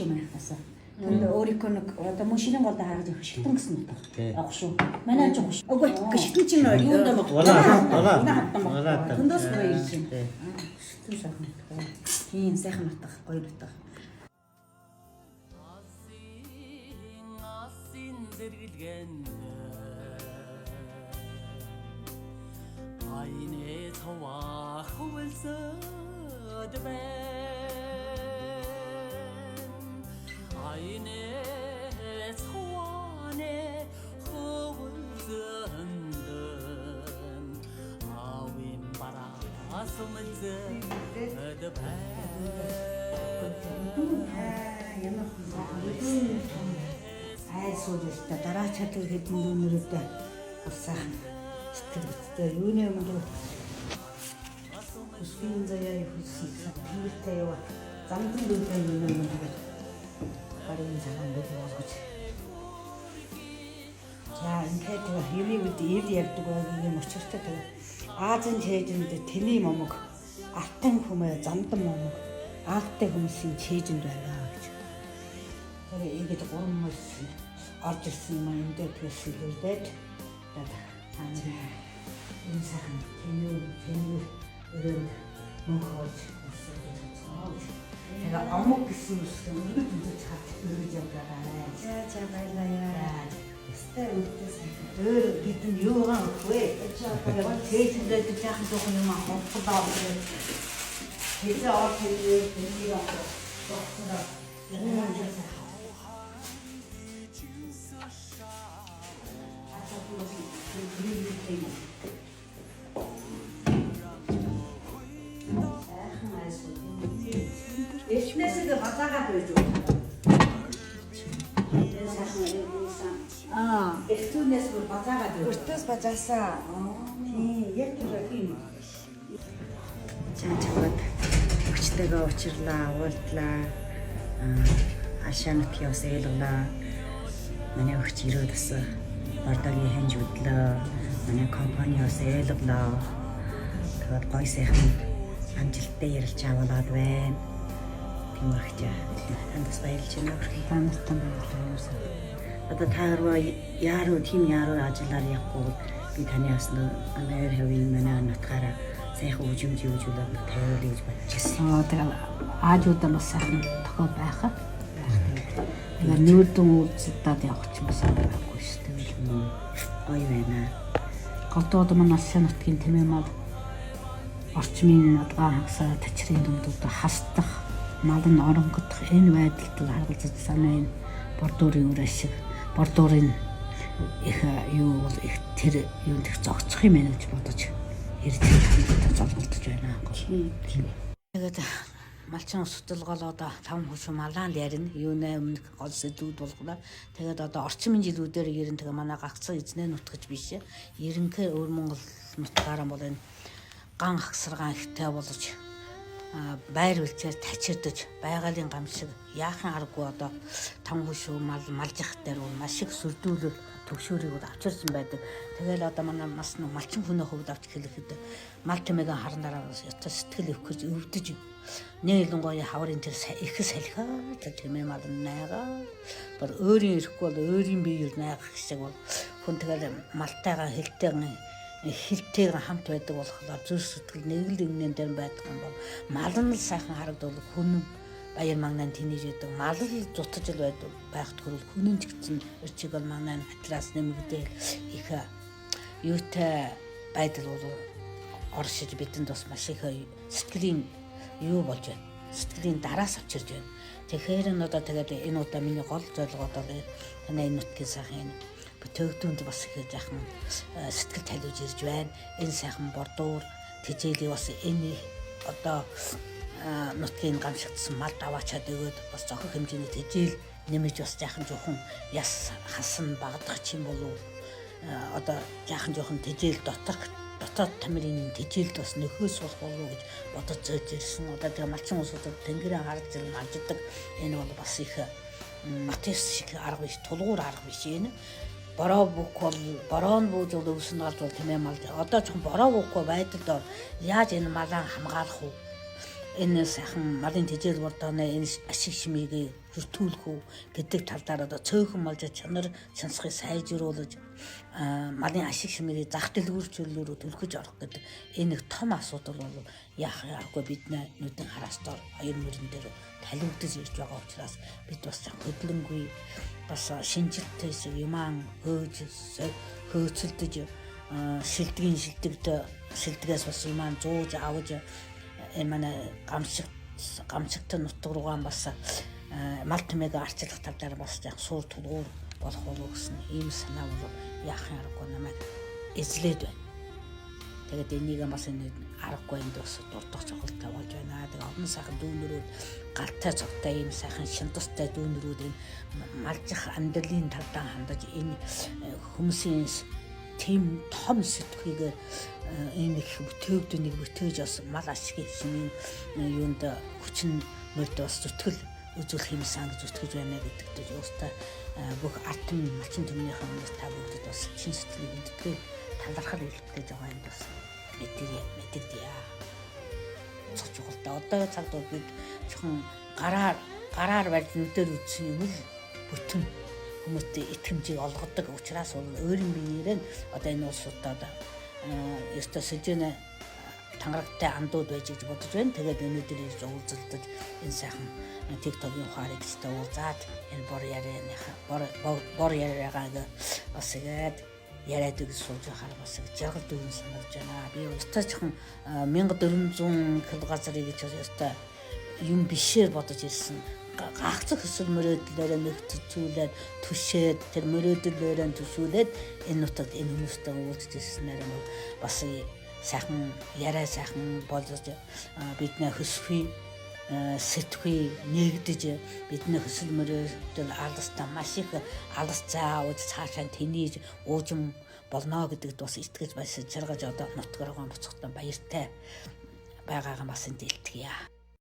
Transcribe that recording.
шүү манайхаас. Тэнд өөрийнхөө нэг одоо машинын голд хараад их шигтэн гэсэн үг. Яг шүү. Манай ч гош. Үгүй шигтэн чинь юунд юм бэ? Вала. Тэндээс гоё ирж байна. Шигтэн сайхан. Тийм сайхан утга, гоё утга. Айне цава хөвөлсөд бэ Айне цаване хөвөлсөнд Авим бара асмэлзөд бэ Айсуудтай дараа чадвар хэдэн дүүнэрүүдээ усаах сэтгэл бүттэй юуны өмнө хүсвийн заяа хүссэн тэмэлтэй яваа замдан дүүтэй юуны өмнө гарын цагаан болгож за ингээд хэвийг ил ярьдаг байгаа юм учиртай тэгээ Азийн чэйжэнд тэний момог алтан хүмээ замдан момог аалттай хүмүүсийн чэйжэнд байна гэж тэгээ ингээд гурван мөс орж ирсэн юм энэ дээр хэлээд энэ сайхан тэнүү өрөөнд мөнхөж тэгээ амг гэсэн үсгээр өргөд үзэж хат өргөж явуулаа. За баярлалаа. Өстэй өвдөс өөр бидэн юугаа өгвэ? Тэйжэндээ жаахан жоохон юм авахгүй байна. Тэгээ орж ирээ тэнийг авах. Эхнээсээ базаагаад байж байна. Эхнээс базаагаад байна. Өртөөс базаасаа. Тийм, яг тийм. Чамд өчтэйгээ учирлаа, уулдлаа. Ашаант явс ээлглаа. Манай өгч ирээд бас бордогийн хэнж өдлөө. Манай компаниос ээлглаа. Тэгээд гой сайхан амжилттай ярилж аваад байна. Махча тандас баярлж байна. Танастай баярлалаа. Одоо таарва яаруу тийм яаруу ажиллаар явахгүй би таны ясна амар хэвийн манай нутгаараа сайхан үжимж юужуулаад тавиул гэж бодчихсон. Тэгээ аажуудаа бас сайхан тохиол байхаа. Тэгээ нүүдэн уулзалтад явах ч юм санахгүй шүү дээ. Гоё байна. Голдууд манаас нутгийн тэмээ мал орчмын адгаан хагсаа тачрын дүмдүүд хасдах мал нь оронгодох энэ байдалд харгалзаж санаа энэ бордуурын үр ашиг бордуурын их юу бол их тэр юунд их зогцох юм байна гэж бодож ирж хамтдаа золголдож байна. Тэгээд малчин судалгаал одоо 5 хөшөө малаанд ярина. Юунаа өмнөх гол сэдвүүд болгоно. Тэгээд одоо орчмын жилүүдээр ерэн тэгээ манай гагцсан эзнээ нутгаж биш. Ерөнхий өвөр Монгол нутгаараа бол энэ ган хагсаргаан ихтэй болж байр үлчээр тачирдаж байгалийн гам шиг яахан аргагүй одоо 5 хөшөө малжих дээр маш их сүрдүүлэл төгшөөрийг авчирсан байдаг. Тэгэл одоо манай бас малчин хүний хувьд авч хэлэхэд мал тэмээгээ харандараа сэтгэл өвөх гэж өвдөж нээлэн гоё хаврын тэр их салхиа тэмээ мал найгаа бүр өөрийн ирэхгүй бол өөрийн биеэр найгах шиг бол хүн тэгэл малтайгаа хилтэйгээр хамт байдаг болохоор зүрх сэтгэл нэг л нэгнэн дээр байдаг юм бол мал нь сайхан харагдвал хүн баяр магнаа тэнэж байдаг мал л зутаж л байдаг байхад хөрөл хүн ч гэсэн өчиг бол магнаа матрас нэмэгдээ их юутай байдал бол оршиж бидэнд бас маш их сэтгэлийн юу болж байна. Сэтгэлийн дараас авчирж байна. Тэгэхээр энэ удаа тэгээд энэ удаа миний гол зорилго одоо танай энэ нутгийн сайхан энэ бүтөөгдөнд бас их яахан сэтгэл талиуж ирж байна. Энэ сайхан бордуур тэжээлийг бас энэ одоо нутгийн гамшигдсан мал даваачаад өгөөд бас зохих хэмжээний тэжээл нэмэж бас яахан жоохон яс хасан багдах юм болов одоо яахан жоохон тэжээл дотоод тамирын тэжээлд бас нөхөөс болох болов гэж бодож зөөж ирсэн. Одоо тэгээ малчин хүмүүсүүд тэнгэрээ харж малждаг. Энэ бол бас их матес шиг арга биш, тулгуур арга биш энэ. Бороо бүк бол бороо нь бууж өвсөн гал бол тэмээ мал. Одоо ч бороо бүхгүй байдалд яаж энэ малаа хамгаалах вэ? энэ сайхан малын тэжээл бордооны энэ ашиг шимийг хүртүүлэх үү гэдэг талаар одоо цөөхөн болж чанар чансхыг сайжруулж малын ашиг шимийг зах дэлгүүрчлөлөөр төлөхөж орох гэдэг энэ нэг том асуудал бол яах яахгүй бид нүдэн хараастаар хоёр мөрөн дээр талигдж ирж байгаа учраас бид бас хөдлөнгүй бас шинжилтээс юман хөөцөлдөж шилдэгээс бас юман зууж аваж манай гамшигт нутг руугаа бас мал тэмээг арчлах талаар бас яг суур тулгуур болох болов гэсэн ийм санаа бол яах аргагүй намайг эзлээд байна. Тэгээд энийг бас энэ аргагүй энд бас дурдах цогцолтой болж байна. Тэгээд олон сайхан дүүнрүүд галтай цогтой ийм сайхан шинтустай дүүнрүүд энэ малжих амьдралын талдаа хандаж энэ хүмүүсийн тийм том сэтгхийг энэ их бүтээгдэхүүнийг бүтээж бас мал ашиг шимийн юунд хүчин мөрд бас зүтгэл үзүүлэх юм санг зүтгэж байна гэдэгт уустай бүх артын малчин төмнийхэн өмнөөс та бүгдэд бас чин сэтгэлийн мэддэг талархал илэрхийлж байгаа юм бас мэддэг яа. Цогцолтой одоо цагт бид зөвхөн гараар барьж нүдээр үзсэн юм л бүтэн хүмүүстэй итгэмжийг олгодог учраас бол өөрийн биеэрээ одоо энэ улсуудад ёстой сэжэнэ тангарагтай андууд байж гэж бодож байна. Тэгээд өнөөдөр ирж уулзалдаж энэ сайхан TikTok-ийн ухаалыг өстө уулзаад энэ бор яриагаа бас тэгээд яриад үг сууж харах бас жаргал дүүрэн санагдаж байна. Би өстой жоохон 1400 км гэж өстой юм бишээр бодож ирсэн. Гагцх хөсөл мөрөөдлөөрөө нэгтцүүлээд түшээд тэр мөрөөдлөөрөө түшүүлээд энэ нутагт энэ хүмүүстэй уулзж ирснээр нь бас сайхан яриа сайхан болж бидний хөсвий сэтгхий нэгдэж бидний хөсөл мөрөөдөл алстаа маш их алс заавж цаашаа тэнийж уужим болно гэдэгт бас итгэж бас жаргаж одоо нутгараа буцахтаа баяртай байгаагаа бас энэ дэлтгэе.